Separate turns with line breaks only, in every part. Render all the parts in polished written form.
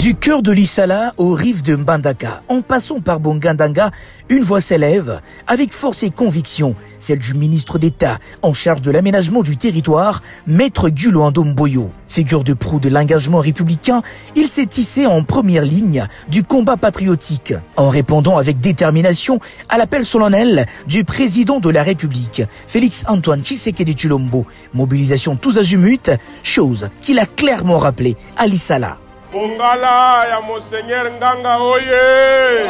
Du cœur de l'Issala aux rives de Mbandaka, en passant par Bongandanga, une voix s'élève avec force et conviction, celle du ministre d'État en charge de l'aménagement du territoire, Maître Guloando Mboyo. Figure de proue de l'engagement républicain, il s'est tissé en première ligne du combat patriotique, en répondant avec détermination à l'appel solennel du président de la République, Félix Antoine Tshisekedi Tshilombo. Mobilisation tous azimuts, chose qu'il a clairement rappelé à l'Issala.
Mongala ya Monseigneur Nganga oye!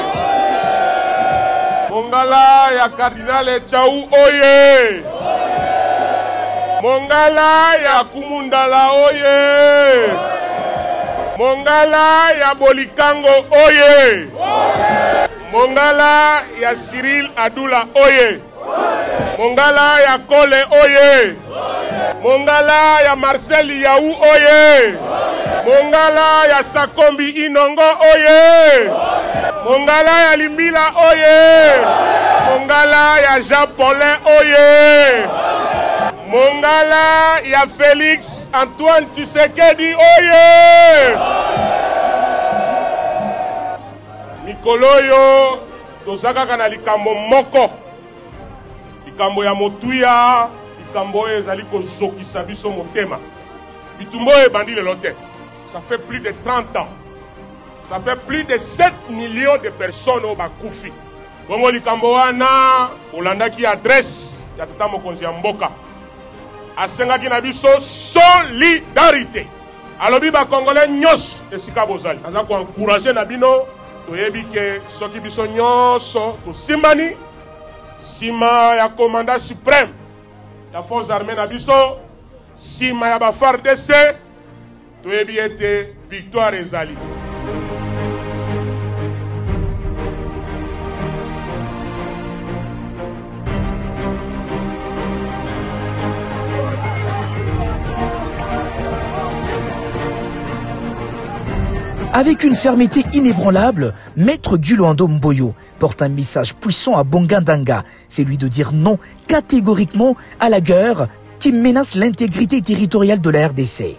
Mongala ya Cardinal Tchaou oye! Mongala ya Kumundala oye! Mongala ya Bolikango oye! Mongala ya Cyril Adoula oye! Mongala ya Kole oye! Mongala ya Marcel Yaou oye! Mongala ya Sakombi Inongo oye! Mongala ya Limbila oye! Mongala ya Jean Paulin oye! Mongala ya Félix Antoine Tshisekedi oye! Mikoloyo tozaka kana likambo moko. Likambo ya motuya, likambo ezali kozokisa biso motema. Bitumbo ebandi lelo te. Ça fait plus de 30 ans. Ça fait plus de 7 millions de personnes au Bakoufi. Bongo likambo wana olandaki adresse ya tata mokonzi ya mboka. Asengaki na biso solidarité. Alobi ba Congolais nyos esika bozali. Aza ko encourager na bino toyebi ke soki biso nyoso to simbani sima ya commandant suprême ya forces armées na biso sima ya ba FARDC toyebi ete victoire ezali.
Avec une fermeté inébranlable, Maître Guloando Mboyo porte un message puissant à Bongandanga, celui de dire non catégoriquement à la guerre qui menace l'intégrité territoriale de la RDC.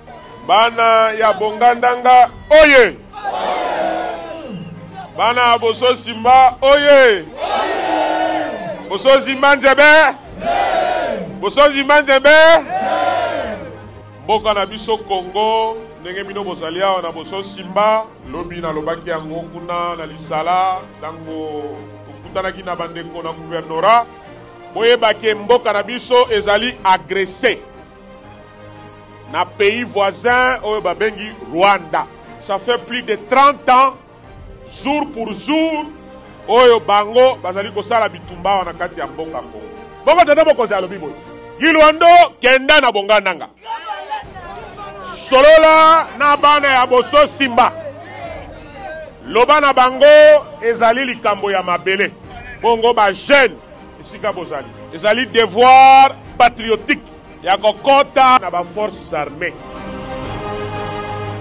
Bana ya Bongandanga oye! Bana Boso Simba oye! Boso Simba Njebe! Boso Simba Njebe! Boka na biso Congo ndenge bino bozali awa na Boso Simba lobi na lobaki yango kuna na l'Issala tango tokutanaki na bandeko na gouvernorat boyebaki mboka na biso ezali agressé na pays voisin oyo babengi Rwanda. Ça fait plus de 30 ans jour pour jour oyo bango bazali kosala bitumba wana kati ya mboka Kongo. Bongo tata mokonzi alobi boye Guloando kenda na Bongandanga solola na bana ya Boso Simba loba na bango ezali likambo ya mabele bongo ba jeune esika bozali ezali devoir patriotique ya kokota na ba forces armées.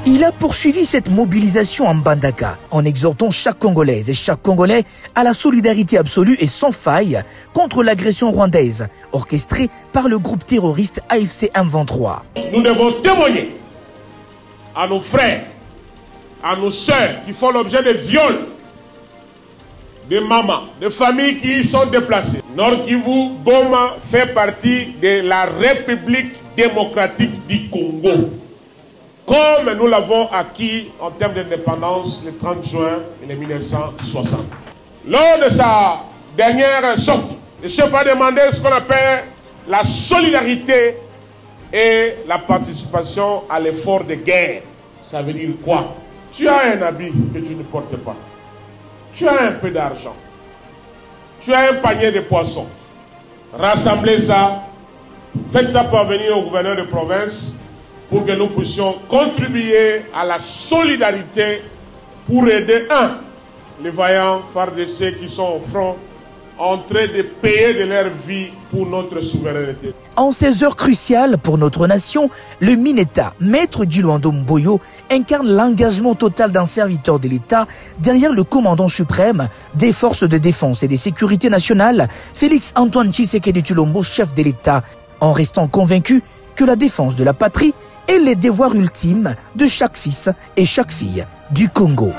Il a poursuivi cette mobilisation en Mbandaka en exhortant chaque Congolaise et chaque Congolais à la solidarité absolue et sans faille contre l'agression rwandaise orchestrée par le groupe terroriste AFC M23.
Nous devons témoigner à nos frères, à nos sœurs qui font l'objet de viols, de mamans, de familles qui sont déplacées. Nord Kivu, Goma fait partie de la République démocratique du Congo, comme nous l'avons acquis en termes d'indépendance le 30 juin 1960. Lors de sa dernière sortie, le chef a demandé ce qu'on appelle la solidarité et la participation à l'effort de guerre. Ça veut dire quoi? Tu as un habit que tu ne portes pas. Tu as un peu d'argent. Tu as un panier de poissons. Rassemblez ça. Faites ça parvenir au gouverneur de province pour que nous puissions contribuer à la solidarité pour aider, les vaillants FARDC qui sont au front en train de payer de leur vie pour notre souveraineté.
En ces heures cruciales pour notre nation, le Mineta, Maître Guloando Mboyo, incarne l'engagement total d'un serviteur de l'État derrière le commandant suprême des forces de défense et de sécurité nationale, Félix Antoine Tshisekedi Tshilombo, chef de l'État, en restant convaincu que la défense de la patrie est le devoir ultime de chaque fils et chaque fille du Congo.